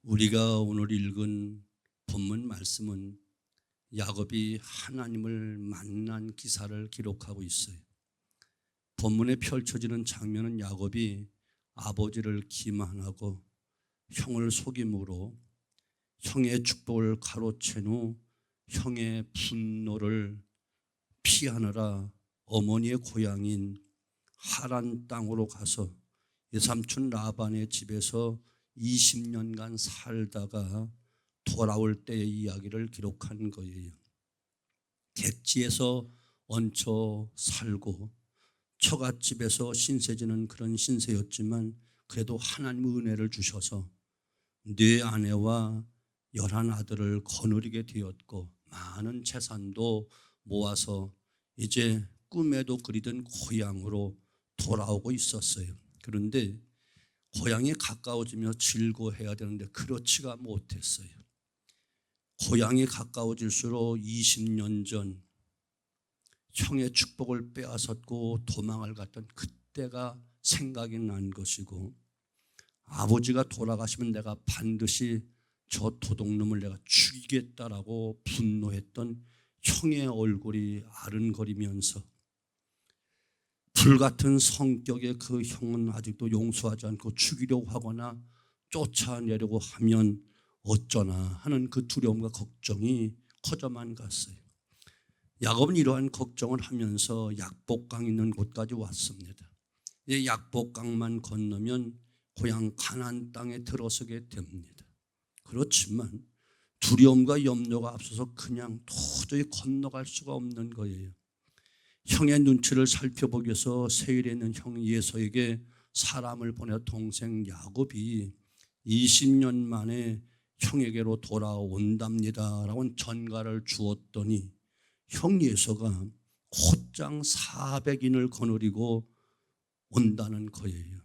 우리가 오늘 읽은 본문 말씀은 야곱이 하나님을 만난 기사를 기록하고 있어요. 본문에 펼쳐지는 장면은 야곱이 아버지를 기만하고 형을 속임으로 형의 축복을 가로챈 후 형의 분노를 피하느라 어머니의 고향인 하란 땅으로 가서 외삼촌 라반의 집에서 20년간 살다가 돌아올 때의 이야기를 기록한 거예요. 객지에서 얹혀 살고 처갓집에서 신세지는 그런 신세였지만 그래도 하나님의 은혜를 주셔서 네 아내와 11 아들을 거느리게 되었고 많은 재산도 모아서 이제 꿈에도 그리던 고향으로 돌아오고 있었어요. 그런데 고향에 가까워지며 즐거워해야 되는데 그렇지가 못했어요. 고향이 가까워질수록 20년 전 형의 축복을 빼앗았고 도망을 갔던 그때가 생각이 난 것이고, 아버지가 돌아가시면 내가 반드시 저 도둑놈을 내가 죽이겠다라고 분노했던 형의 얼굴이 아른거리면서 불같은 성격의 그 형은 아직도 용서하지 않고 죽이려고 하거나 쫓아내려고 하면 어쩌나 하는 그 두려움과 걱정이 커져만 갔어요. 야곱은 이러한 걱정을 하면서 약복강 있는 곳까지 왔습니다. 이 약복강만 건너면 고향 가나안 땅에 들어서게 됩니다. 그렇지만 두려움과 염려가 앞서서 그냥 도저히 건너갈 수가 없는 거예요. 형의 눈치를 살펴보기 위해서 세일에 있는 형 예서에게 사람을 보내 동생 야곱이 20년 만에 형에게로 돌아온답니다 라고 전가를 주었더니 형 예서가 곧장 400인을 거느리고 온다는 거예요.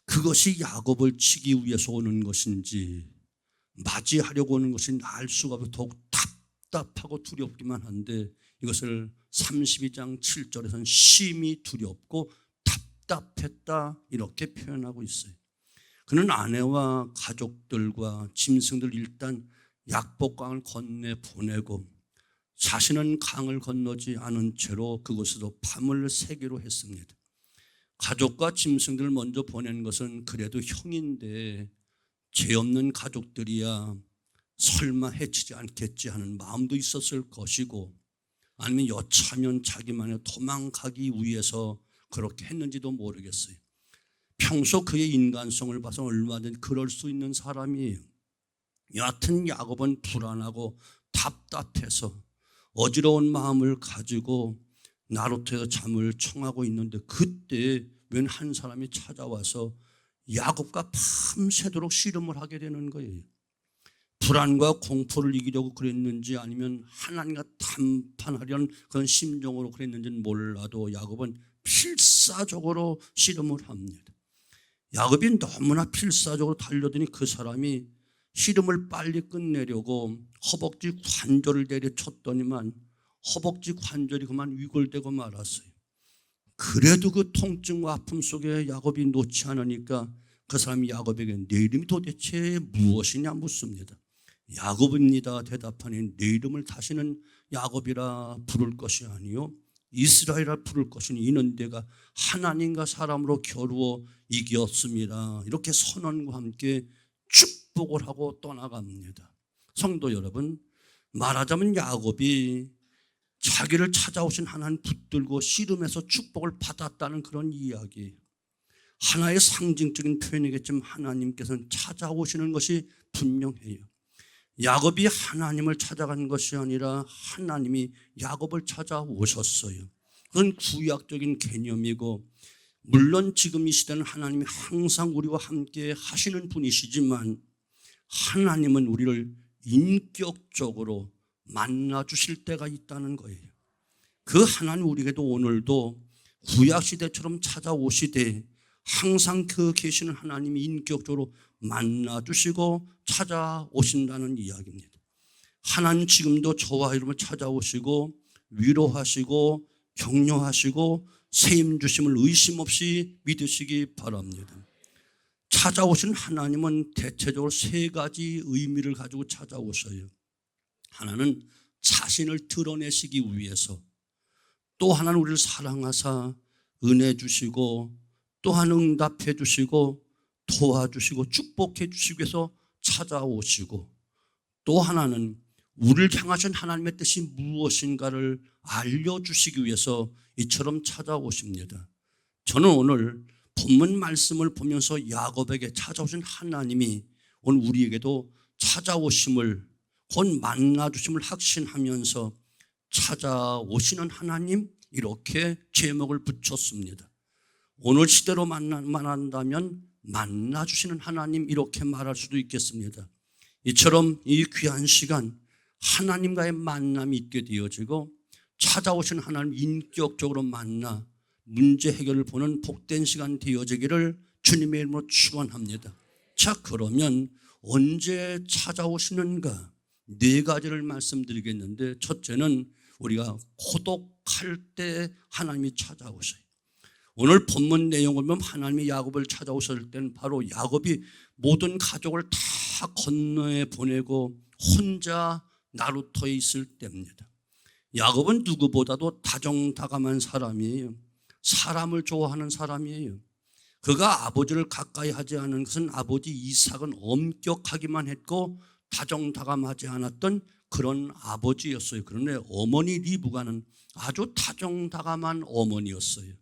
그것이 야곱을 치기 위해서 오는 것인지 맞이하려고 오는 것인지 알 수가 없어 더욱 답답하고 두렵기만 한데, 이것을 32장 7절에서는 심히 두렵고 답답했다 이렇게 표현하고 있어요. 그는 아내와 가족들과 짐승들 일단 약복강을 건네 보내고 자신은 강을 건너지 않은 채로 그곳에서 밤을 새기로 했습니다. 가족과 짐승들을 먼저 보낸 것은 그래도 형인데 죄 없는 가족들이야 설마 해치지 않겠지 하는 마음도 있었을 것이고, 아니면 여차하면 자기만의 도망가기 위해서 그렇게 했는지도 모르겠어요. 평소 그의 인간성을 봐서 얼마든지 그럴 수 있는 사람이에요. 여하튼 야곱은 불안하고 답답해서 어지러운 마음을 가지고 나루터에서 잠을 청하고 있는데 그때 웬 한 사람이 찾아와서 야곱과 밤새도록 씨름을 하게 되는 거예요. 불안과 공포를 이기려고 그랬는지 아니면 하나님과 담판하려는 그런 심정으로 그랬는지는 몰라도 야곱은 필사적으로 씨름을 합니다. 야곱이 너무나 필사적으로 달려드니 그 사람이 씨름을 빨리 끝내려고 허벅지 관절을 내려쳤더니만 허벅지 관절이 그만 위골되고 말았어요. 그래도 그 통증과 아픔 속에 야곱이 놓지 않으니까 그 사람이 야곱에게 내 이름이 도대체 무엇이냐 묻습니다. 야곱입니다 대답하니 내 이름을 다시는 야곱이라 부를 것이 아니요 이스라엘이라 부를 것이니 이는 내가 하나님과 사람으로 겨루어 이겼습니다. 이렇게 선언과 함께 축복을 하고 떠나갑니다. 성도 여러분, 말하자면 야곱이 자기를 찾아오신 하나님 붙들고 씨름해서 축복을 받았다는 그런 이야기예요. 하나의 상징적인 표현이겠지만 하나님께서는 찾아오시는 것이 분명해요. 야곱이 하나님을 찾아간 것이 아니라 하나님이 야곱을 찾아오셨어요. 그건 구약적인 개념이고, 물론 지금 이 시대는 하나님이 항상 우리와 함께 하시는 분이시지만 하나님은 우리를 인격적으로 만나 주실 때가 있다는 거예요. 그 하나님 우리에게도 오늘도 구약시대처럼 찾아오시되 항상 그 계시는 하나님이 인격적으로 만나 주시고 찾아오신다는 이야기입니다. 하나님 지금도 저와 여러분을 찾아오시고 위로하시고 격려하시고 세임 주심을 의심 없이 믿으시기 바랍니다. 찾아오신 하나님은 대체적으로 세 가지 의미를 가지고 찾아오셔요. 하나는 자신을 드러내시기 위해서, 또 하나는 우리를 사랑하사 은혜 주시고, 또한 응답해 주시고 도와주시고 축복해 주시기 위해서 찾아오시고, 또 하나는 우리를 향하신 하나님의 뜻이 무엇인가를 알려주시기 위해서 이처럼 찾아오십니다. 저는 오늘 본문 말씀을 보면서 야곱에게 찾아오신 하나님이 오늘 우리에게도 찾아오심을, 곧 만나주심을 확신하면서 찾아오시는 하나님, 이렇게 제목을 붙였습니다. 오늘 시대로 말한다면 만나주시는 하나님, 이렇게 말할 수도 있겠습니다. 이처럼 이 귀한 시간 하나님과의 만남이 있게 되어지고 찾아오시는 하나님 인격적으로 만나 문제 해결을 보는 복된 시간 되어지기를 주님의 이름으로 축원합니다. 자, 그러면 언제 찾아오시는가? 네 가지를 말씀드리겠는데, 첫째는 우리가 고독할 때 하나님이 찾아오셔요. 오늘 본문 내용을 보면 하나님이 야곱을 찾아오실 때는 바로 야곱이 모든 가족을 다 건너에 보내고 혼자 나루터에 있을 때입니다. 야곱은 누구보다도 다정다감한 사람이에요. 사람을 좋아하는 사람이에요. 그가 아버지를 가까이 하지 않은 것은 아버지 이삭은 엄격하기만 했고 다정다감하지 않았던 그런 아버지였어요. 그런데 어머니 리브가는 아주 다정다감한 어머니였어요.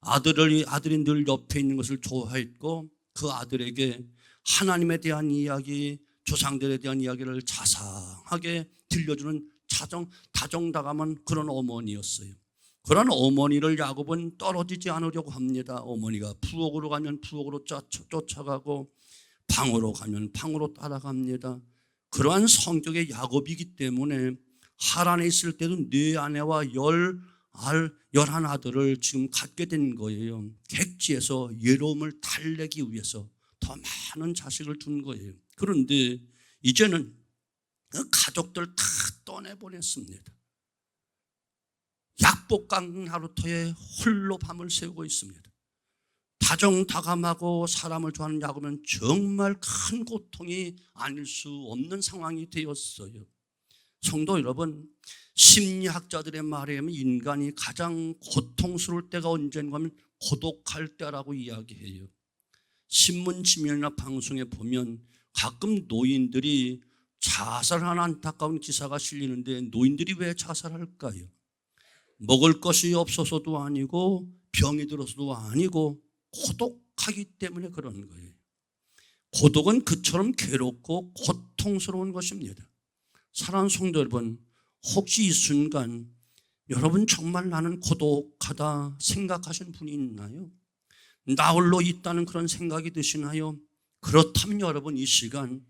아들이 늘 옆에 있는 것을 좋아했고, 그 아들에게 하나님에 대한 이야기, 조상들에 대한 이야기를 자상하게 들려주는 다정다감한 그런 어머니였어요. 그런 어머니를 야곱은 떨어지지 않으려고 합니다. 어머니가 부엌으로 가면 부엌으로 쫓아가고 방으로 가면 방으로 따라갑니다. 그러한 성격의 야곱이기 때문에 하란에 있을 때도 네 아내와 11 아들을 지금 갖게 된 거예요. 객지에서 외로움을 달래기 위해서 더 많은 자식을 둔 거예요. 그런데 이제는 그 가족들 다 떠내보냈습니다. 약복강 나루터에 홀로 밤을 새우고 있습니다. 다정다감하고 사람을 좋아하는 야곱은 정말 큰 고통이 아닐 수 없는 상황이 되었어요. 성도 여러분, 심리학자들의 말에 의하면 인간이 가장 고통스러울 때가 언제인가 하면 고독할 때라고 이야기해요. 신문 지면이나 방송에 보면 가끔 노인들이 자살하는 안타까운 기사가 실리는데, 노인들이 왜 자살할까요? 먹을 것이 없어서도 아니고 병이 들어서도 아니고 고독하기 때문에 그런 거예요. 고독은 그처럼 괴롭고 고통스러운 것입니다. 사랑하는 성도 여러분, 혹시 이 순간 여러분 정말 나는 고독하다 생각하시는 분이 있나요? 나 홀로 있다는 그런 생각이 드시나요? 그렇다면 여러분 이 시간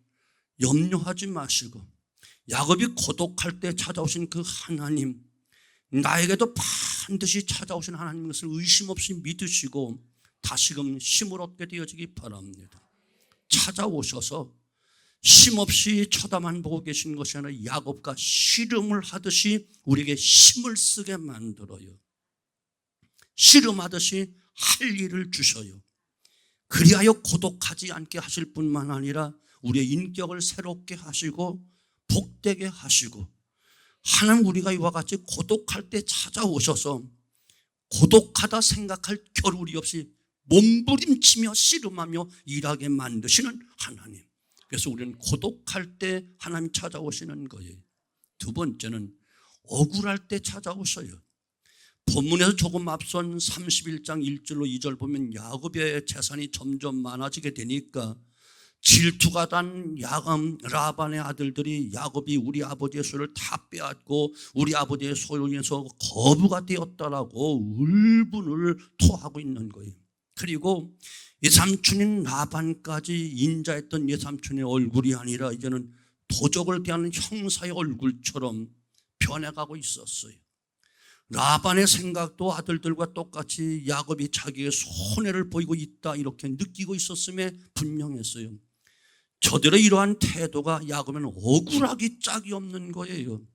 염려하지 마시고 야곱이 고독할 때 찾아오신 그 하나님, 나에게도 반드시 찾아오신 하나님인 것을 의심 없이 믿으시고 다시금 힘을 얻게 되어지기 바랍니다. 찾아오셔서 힘없이 쳐다만 보고 계신 것이 아니라 야곱과 씨름을 하듯이 우리에게 힘을 쓰게 만들어요. 씨름하듯이 할 일을 주셔요. 그리하여 고독하지 않게 하실 뿐만 아니라 우리의 인격을 새롭게 하시고 복되게 하시고, 하나님 우리가 이와 같이 고독할 때 찾아오셔서 고독하다 생각할 겨를이 없이 몸부림치며 씨름하며 일하게 만드시는 하나님. 그래서 우리는 고독할 때 하나님 찾아오시는 거예요. 두 번째는 억울할 때 찾아오셔요. 본문에서 조금 앞선 31장 1절로 2절 보면 야곱의 재산이 점점 많아지게 되니까 질투가 단 라반의 아들들이 야곱이 우리 아버지의 소유를 다 빼앗고 우리 아버지의 소유에서 거부가 되었다라고 울분을 토하고 있는 거예요. 그리고 예삼촌인 라반까지 인자했던 예삼촌의 얼굴이 아니라 이제는 도적을 대하는 형사의 얼굴처럼 변해가고 있었어요. 라반의 생각도 아들들과 똑같이 야곱이 자기의 손해를 보이고 있다 이렇게 느끼고 있었음에 분명했어요. 저들의 이러한 태도가 야곱은 억울하기 짝이 없는 거예요.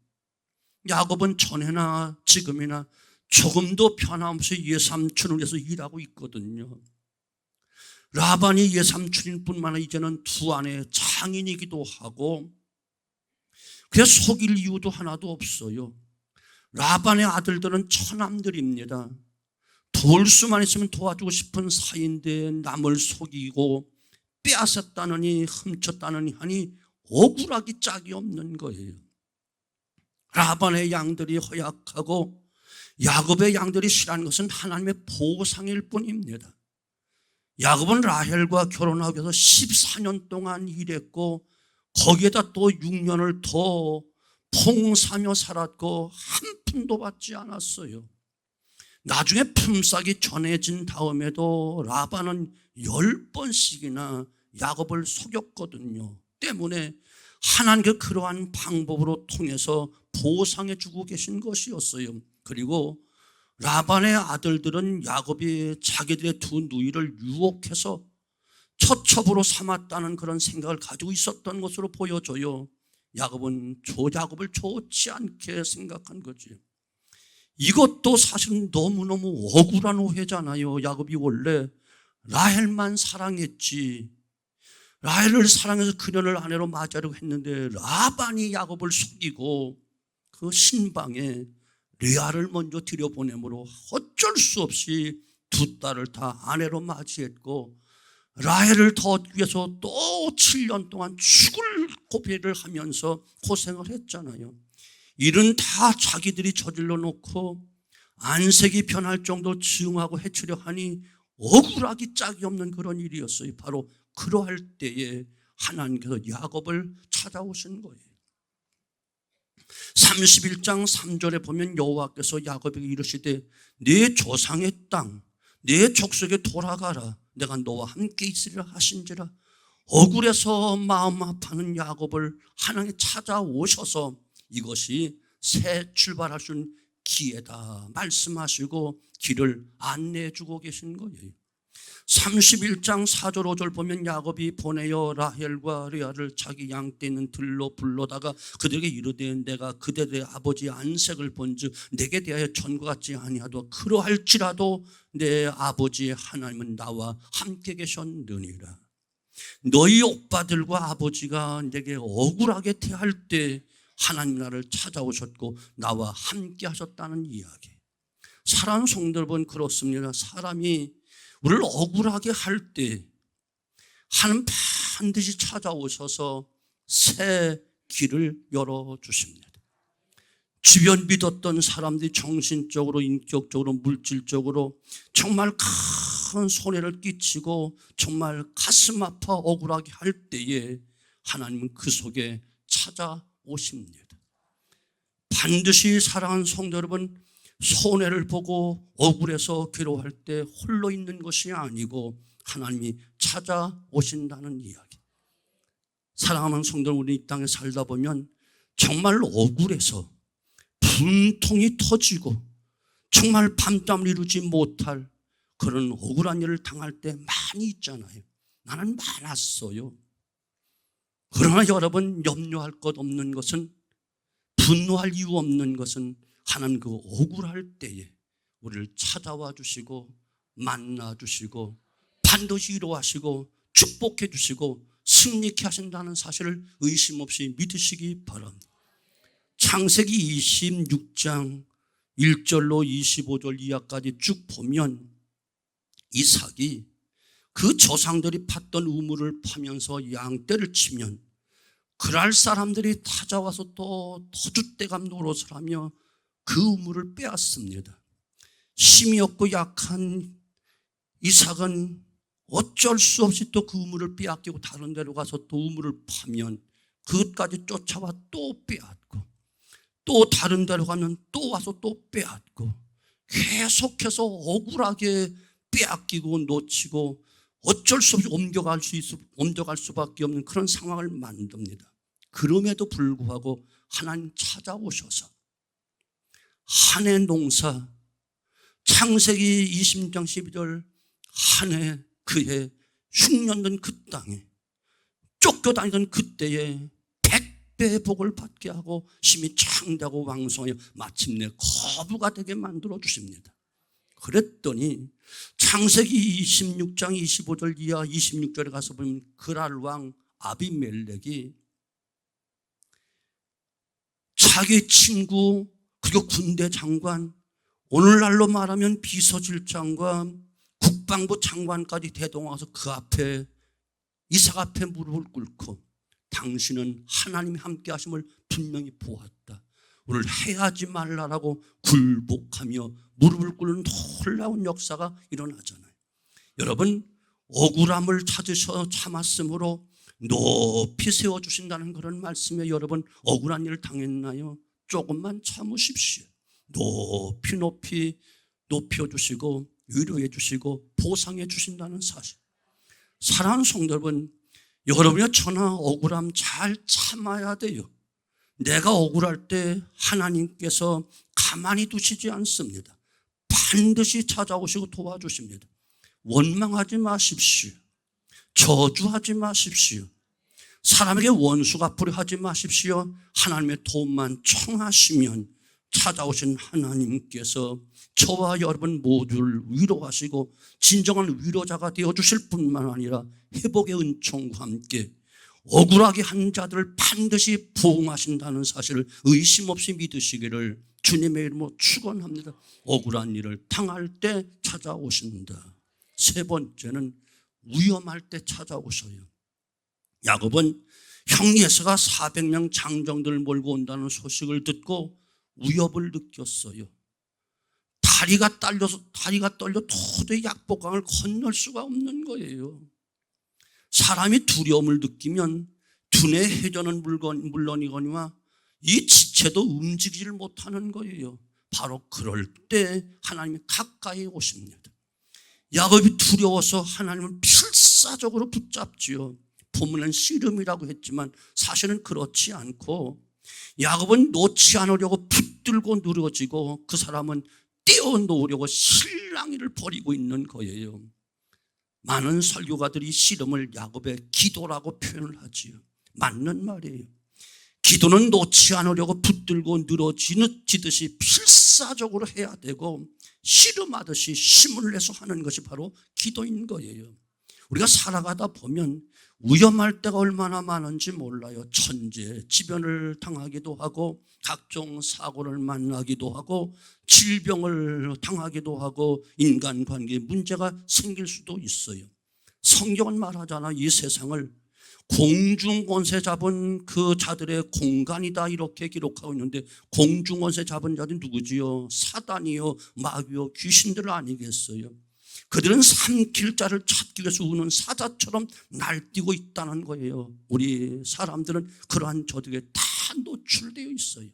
야곱은 전에나 지금이나 조금도 변함없이 예삼촌을 위해서 일하고 있거든요. 라반이 예삼촌일 뿐만 아니라 이제는 두 아내의 장인이기도 하고, 그래서 속일 이유도 하나도 없어요. 라반의 아들들은 처남들입니다. 도울 수만 있으면 도와주고 싶은 사이인데 남을 속이고 빼앗았다느니 훔쳤다느니 하니 억울하기 짝이 없는 거예요. 라반의 양들이 허약하고 야곱의 양들이 싫어하는 것은 하나님의 보상일 뿐입니다. 야곱은 라헬과 결혼하기 위해서 14년 동안 일했고 거기에다 또 6년을 더 봉사며 살았고 한 푼도 받지 않았어요. 나중에 품삯이 전해진 다음에도 라반은 10번씩이나 야곱을 속였거든요. 때문에 하나님께 그러한 방법으로 통해서 보상해 주고 계신 것이었어요. 그리고 라반의 아들들은 야곱이 자기들의 두 누이를 유혹해서 처첩으로 삼았다는 그런 생각을 가지고 있었던 것으로 보여져요. 야곱은 야곱을 좋지 않게 생각한 거지. 이것도 사실은 너무너무 억울한 오해잖아요. 야곱이 원래 라헬만 사랑했지, 라헬을 사랑해서 그녀를 아내로 맞이하려고 했는데 라반이 야곱을 속이고 그 신방에 레아를 먼저 들여보내므로 어쩔 수 없이 두 딸을 다 아내로 맞이했고, 라헬을 더 얻기 위해서 또 7년 동안 죽을 고비를 하면서 고생을 했잖아요. 일은 다 자기들이 저질러 놓고 안색이 변할 정도로 증오하고 해치려 하니 억울하기 짝이 없는 그런 일이었어요. 바로 그러할 때에 하나님께서 야곱을 찾아오신 거예요. 31장 3절에 보면 여호와께서 야곱에게 이르시되 네 조상의 땅, 네 족속에 돌아가라. 내가 너와 함께 있으리라 하신지라. 억울해서 마음 아파하는 야곱을 하나님이 찾아오셔서 이것이 새 출발할 수 있는 기회다 말씀하시고 길을 안내해 주고 계신 거예요. 31장 4절 5절 보면 야곱이 보내어 라헬과 레아를 자기 양떼 있는 들로 불러다가 그들에게 이르되 내가 그들의 아버지 안색을 본즉 내게 대하여 전과 같지 아니하도 그러할지라도 내 아버지의 하나님은 나와 함께 계셨느니라. 너희 오빠들과 아버지가 내게 억울하게 대할 때 하나님 나를 찾아오셨고 나와 함께 하셨다는 이야기. 사랑하는 성도 여러분, 그렇습니다. 사람이 우리를 억울하게 할 때 하나님 반드시 찾아오셔서 새 길을 열어주십니다. 주변 믿었던 사람들이 정신적으로, 인격적으로, 물질적으로 정말 큰 손해를 끼치고 정말 가슴 아파 억울하게 할 때에 하나님은 그 속에 찾아오십니다. 반드시 사랑하는 성도 여러분, 손해를 보고 억울해서 괴로워할 때 홀로 있는 것이 아니고 하나님이 찾아오신다는 이야기. 사랑하는 성도 여러분, 우리 이 땅에 살다 보면 정말 억울해서 분통이 터지고 정말 밤잠을 이루지 못할 그런 억울한 일을 당할 때 많이 있잖아요. 나는 많았어요. 그러나 여러분, 염려할 것 없는 것은, 분노할 이유 없는 것은 하나님 그 억울할 때에 우리를 찾아와 주시고 만나 주시고 반드시 이루하시고 축복해 주시고 승리케 하신다는 사실을 의심 없이 믿으시기 바랍니다. 창세기 26장 1절로 25절 이하까지 쭉 보면 이삭이 그 조상들이 팠던 우물을 파면서 양떼를 치면 그랄 사람들이 찾아와서 또 터줏대감 노릇을 하며 그 우물을 빼앗습니다. 힘이 없고 약한 이삭은 어쩔 수 없이 또 그 우물을 빼앗기고 다른 데로 가서 또 우물을 파면 그것까지 쫓아와 또 빼앗고, 또 다른 데로 가면 또 와서 또 빼앗고, 계속해서 억울하게 빼앗기고 놓치고 어쩔 수 없이 옮겨갈 수밖에 없는 그런 상황을 만듭니다. 그럼에도 불구하고 하나님 찾아오셔서 한 해 농사, 창세기 20장 12절 한 해 그해 흉년된 그 땅에 쫓겨다니던 그때에 100배의 복을 받게 하고 힘이 창대하고 왕성하여 마침내 거부가 되게 만들어 주십니다. 그랬더니 창세기 26장 25절 이하 26절에 가서 보면 그랄 왕 아비멜렉이 자기 친구 그리고 군대 장관, 오늘날로 말하면 비서실장과 국방부 장관까지 대동하서 그 앞에, 이삭 앞에 무릎을 꿇고 당신은 하나님이 함께 하심을 분명히 보았다, 오늘 해하지 말라라고 굴복하며 무릎을 꿇는 놀라운 역사가 일어나잖아요. 여러분, 억울함을 찾으셔 참았으므로 높이 세워주신다는 그런 말씀에 여러분 억울한 일을 당했나요? 조금만 참으십시오. 높이 높여주시고 위로해 주시고 보상해 주신다는 사실. 사랑하는 성도 여러분, 여러분의 저나 억울함 잘 참아야 돼요. 내가 억울할 때 하나님께서 가만히 두시지 않습니다. 반드시 찾아오시고 도와주십니다. 원망하지 마십시오. 저주하지 마십시오. 사람에게 원수 갚으려 하지 마십시오. 하나님의 도움만 청하시면 찾아오신 하나님께서 저와 여러분 모두를 위로하시고 진정한 위로자가 되어주실 뿐만 아니라 회복의 은총과 함께 억울하게 한 자들을 반드시 보응하신다는 사실을 의심 없이 믿으시기를 주님의 이름으로 축원합니다. 억울한 일을 당할 때 찾아오신다. 세 번째는 위험할 때 찾아오셔요. 야곱은 형 예서가 400명 장정들을 몰고 온다는 소식을 듣고 위협을 느꼈어요. 다리가 떨려 도저히 약복강을 건널 수가 없는 거예요. 사람이 두려움을 느끼면 두뇌 회전은 물론이거니와 이 지체도 움직이지를 못하는 거예요. 바로 그럴 때 하나님이 가까이 오십니다. 야곱이 두려워서 하나님을 필사적으로 붙잡지요. 본문은 씨름이라고 했지만 사실은 그렇지 않고 야곱은 놓지 않으려고 붙들고 늘어지고 그 사람은 떼어놓으려고 실랑이를 벌이고 있는 거예요. 많은 설교가들이 씨름을 야곱의 기도라고 표현을 하지요. 맞는 말이에요. 기도는 놓지 않으려고 붙들고 늘어지듯이 필사적으로 해야 되고 씨름하듯이 힘을 내서 하는 것이 바로 기도인 거예요. 우리가 살아가다 보면 위험할 때가 얼마나 많은지 몰라요. 천재지변을 당하기도 하고 각종 사고를 만나기도 하고 질병을 당하기도 하고 인간관계에 문제가 생길 수도 있어요. 성경은 말하잖아. 이 세상을 공중권세 잡은 그 자들의 공간이다 이렇게 기록하고 있는데 공중권세 잡은 자들이 누구지요? 사단이요, 마귀요, 귀신들 아니겠어요? 그들은 삼킬 자를 찾기 위해서 우는 사자처럼 날뛰고 있다는 거예요. 우리 사람들은 그러한 저들에게 다 노출되어 있어요.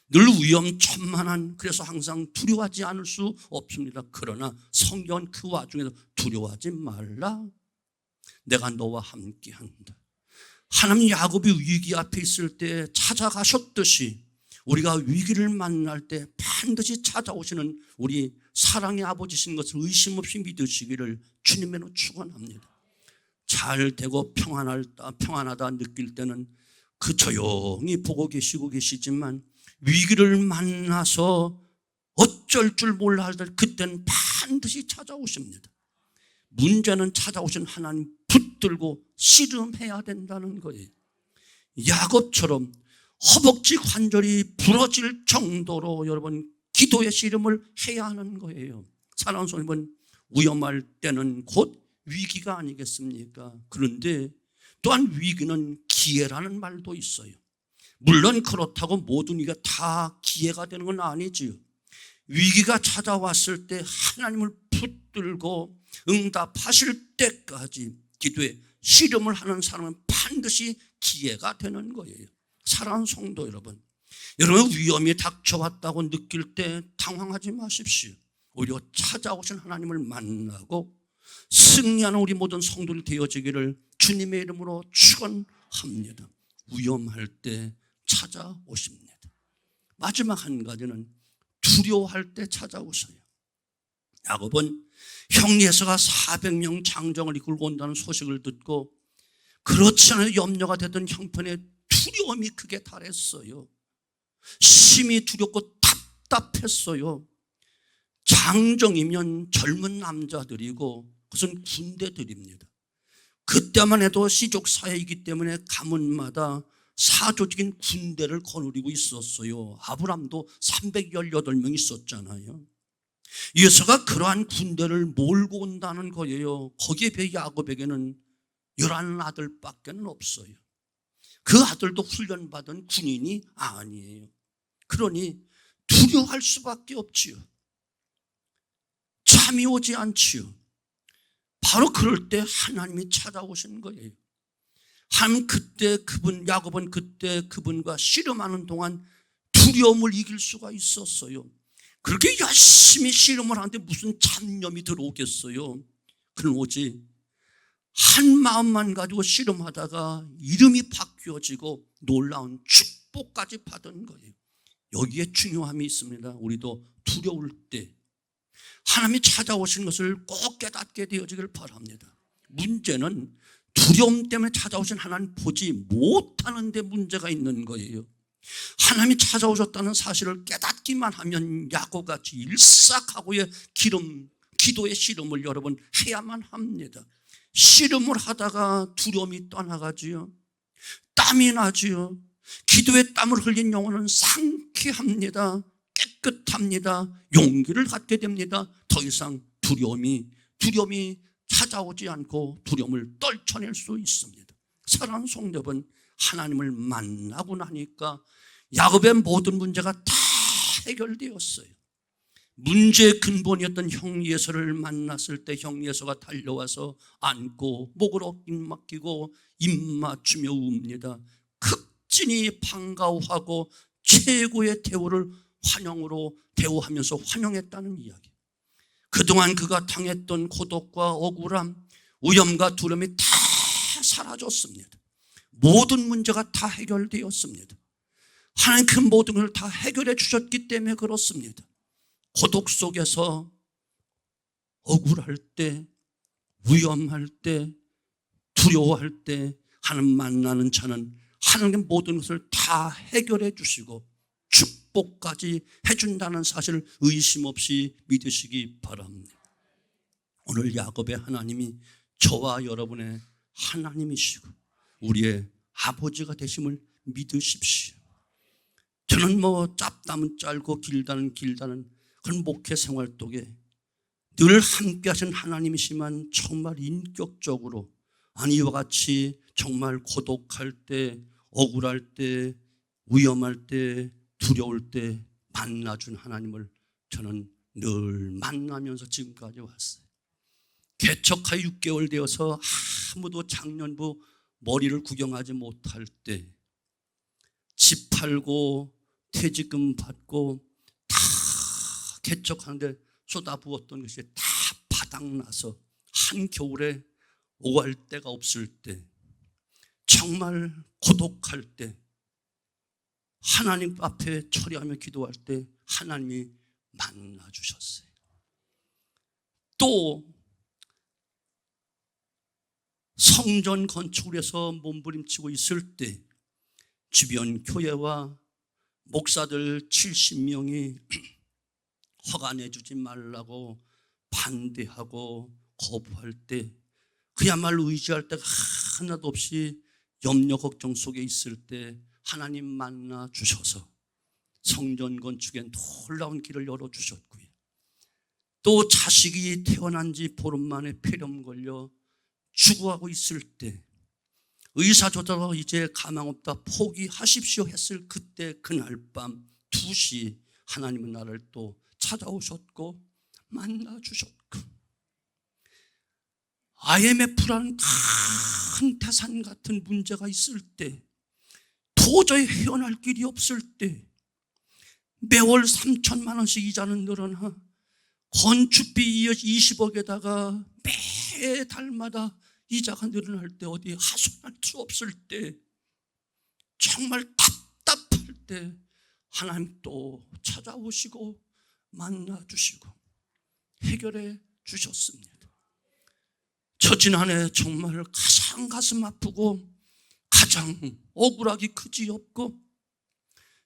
늘 위험천만한, 그래서 항상 두려워하지 않을 수 없습니다. 그러나 성경은 그 와중에도 두려워하지 말라, 내가 너와 함께한다. 하나님 야곱이 위기 앞에 있을 때 찾아가셨듯이 우리가 위기를 만날 때 반드시 찾아오시는 우리 사랑의 아버지신 것을 의심 없이 믿으시기를 주님으로 축원합니다. 잘 되고 평안하다 느낄 때는 그 조용히 보고 계시지만 위기를 만나서 어쩔 줄 몰라 할 때 그때는 반드시 찾아오십니다. 문제는 찾아오신 하나님 붙들고 씨름해야 된다는 거예요. 야곱처럼 허벅지 관절이 부러질 정도로 여러분 기도의 씨름을 해야 하는 거예요. 사랑하는 성도님은 위험할 때는 곧 위기가 아니겠습니까? 그런데 또한 위기는 기회라는 말도 있어요. 물론 그렇다고 모든 위기가 다 기회가 되는 건 아니지요. 위기가 찾아왔을 때 하나님을 붙들고 응답하실 때까지 기도에 씨름을 하는 사람은 반드시 기회가 되는 거예요. 사랑하는 성도 여러분, 여러분 위험이 닥쳐왔다고 느낄 때 당황하지 마십시오. 오히려 찾아오신 하나님을 만나고 승리하는 우리 모든 성도들이 되어지기를 주님의 이름으로 축원합니다. 위험할 때 찾아오십니다. 마지막 한 가지는 두려워할 때 찾아오셔요. 야곱은 형 예서가 400명 장정을 이끌고 온다는 소식을 듣고 그렇지 않아도 염려가 되던 형편에 두려움이 크게 달했어요. 심히 두렵고 답답했어요. 장정이면 젊은 남자들이고 그것은 군대들입니다. 그때만 해도 시족 사회이기 때문에 가문마다 사조직인 군대를 거느리고 있었어요. 아브람도 318명 있었잖아요. 예수가 그러한 군대를 몰고 온다는 거예요. 거기에 비해 야곱에게는 11아들밖에 없어요. 그 아들도 훈련받은 군인이 아니에요. 그러니 두려워할 수밖에 없지요. 잠이 오지 않지요. 바로 그럴 때 하나님이 찾아오신 거예요. 하나님 그때 야곱은 그때 그분과 씨름하는 동안 두려움을 이길 수가 있었어요. 그렇게 열심히 씨름을 하는데 무슨 잡념이 들어오겠어요. 그는 오직 한 마음만 가지고 씨름하다가 이름이 바뀌어지고 놀라운 축복까지 받은 거예요. 여기에 중요함이 있습니다. 우리도 두려울 때 하나님이 찾아오신 것을 꼭 깨닫게 되어지길 바랍니다. 문제는 두려움 때문에 찾아오신 하나님 보지 못하는 데 문제가 있는 거예요. 하나님이 찾아오셨다는 사실을 깨닫기만 하면 야곱같이 일삭하고의 기도의 씨름을 여러분 해야만 합니다. 씨름을 하다가 두려움이 떠나가지요. 땀이 나지요. 기도에 땀을 흘린 영혼은 상쾌합니다. 깨끗합니다. 용기를 갖게 됩니다. 더 이상 두려움이 찾아오지 않고 두려움을 떨쳐낼 수 있습니다. 사랑하는 성도분, 하나님을 만나고 나니까 야곱의 모든 문제가 다 해결되었어요. 문제의 근본이었던 형 예서를 만났을 때 형 예서가 달려와서 안고 목으로 입 맡기고 입 맞추며 웁니다. 극진히 반가워하고 최고의 대우를 환영으로 대우하면서 환영했다는 이야기. 그동안 그가 당했던 고독과 억울함, 위험과 두려움이 다 사라졌습니다. 모든 문제가 다 해결되었습니다. 하나님 그 모든 걸 다 해결해 주셨기 때문에 그렇습니다. 고독 속에서 억울할 때, 위험할 때, 두려워할 때 하나님 만나는 자는 하나님의 모든 것을 다 해결해 주시고 축복까지 해준다는 사실을 의심 없이 믿으시기 바랍니다. 오늘 야곱의 하나님이 저와 여러분의 하나님이시고 우리의 아버지가 되심을 믿으십시오. 저는 짧다면 짧고 길다는 그런 목회 생활 속에 늘 함께 하신 하나님이시만 정말 인격적으로 이와 같이 정말 고독할 때, 억울할 때, 위험할 때, 두려울 때 만나준 하나님을 저는 늘 만나면서 지금까지 왔어요. 개척하여 6개월 되어서 아무도 작년부 머리를 구경하지 못할 때 집 팔고 퇴직금 받고 다 개척하는데 쏟아부었던 것이 다 바닥나서 한겨울에 오갈 데가 없을 때 정말 고독할 때 하나님 앞에 처리하며 기도할 때 하나님이 만나주셨어요. 또 성전 건축을 해서 몸부림치고 있을 때 주변 교회와 목사들 70명이 허가 내주지 말라고 반대하고 거부할 때 그야말로 의지할 데가 하나도 없이 염려 걱정 속에 있을 때 하나님 만나 주셔서 성전 건축에 놀라운 길을 열어주셨고요. 또 자식이 태어난 지 보름 만에 폐렴 걸려 죽어가고 있을 때 의사조차도 이제 가망 없다 포기하십시오 했을 그때 그날 밤 2시 하나님은 나를 또 찾아오셨고 만나주셨고 IMF라는 큰 태산 같은 문제가 있을 때 도저히 헤어날 길이 없을 때 매월 3천만 원씩 이자는 늘어나 건축비 20억에다가 매달마다 이자가 늘어날 때 어디 하소연할 수 없을 때 정말 답답할 때 하나님 또 찾아오시고 만나주시고 해결해 주셨습니다. 저 지난해 정말 가장 가슴 아프고 가장 억울하기 그지없고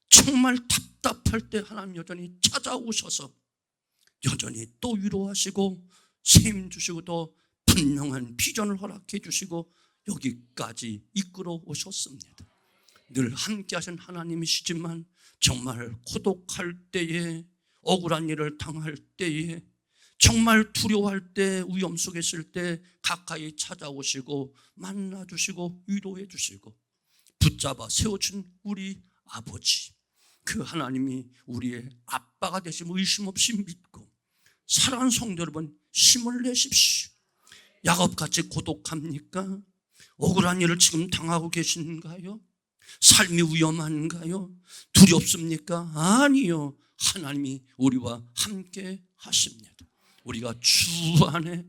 정말 답답할 때 하나님 여전히 찾아오셔서 여전히 또 위로하시고 세임 주시고 또 분명한 비전을 허락해 주시고 여기까지 이끌어 오셨습니다. 늘 함께 하신 하나님이시지만 정말 고독할 때에, 억울한 일을 당할 때에, 정말 두려워할 때, 위험 속에 있을 때 가까이 찾아오시고 만나주시고 위로해 주시고 붙잡아 세워준 우리 아버지, 그 하나님이 우리의 아빠가 되심을 의심 없이 믿고 사랑하는 성도 여러분, 힘을 내십시오. 야곱같이 고독합니까? 억울한 일을 지금 당하고 계신가요? 삶이 위험한가요? 두렵습니까? 아니요. 하나님이 우리와 함께 하십니다. 우리가 주 안에,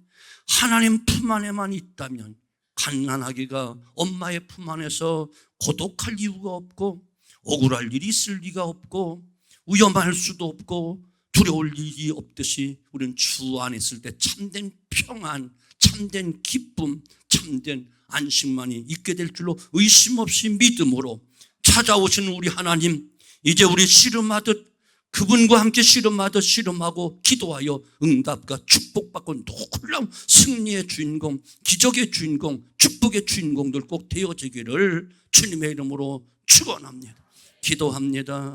하나님 품 안에만 있다면 갓난아기가 엄마의 품 안에서 고독할 이유가 없고 억울할 일이 있을 리가 없고 위험할 수도 없고 두려울 일이 없듯이 우리는 주 안에 있을 때 참된 평안, 참된 기쁨, 참된 안식만이 있게 될 줄로 의심 없이 믿음으로 찾아오시는 우리 하나님, 이제 우리 씨름하듯 그분과 함께 씨름하듯 씨름하고 기도하여 응답과 축복받고 놀라운 승리의 주인공, 기적의 주인공, 축복의 주인공들 꼭 되어지기를 주님의 이름으로 축원합니다. 기도합니다.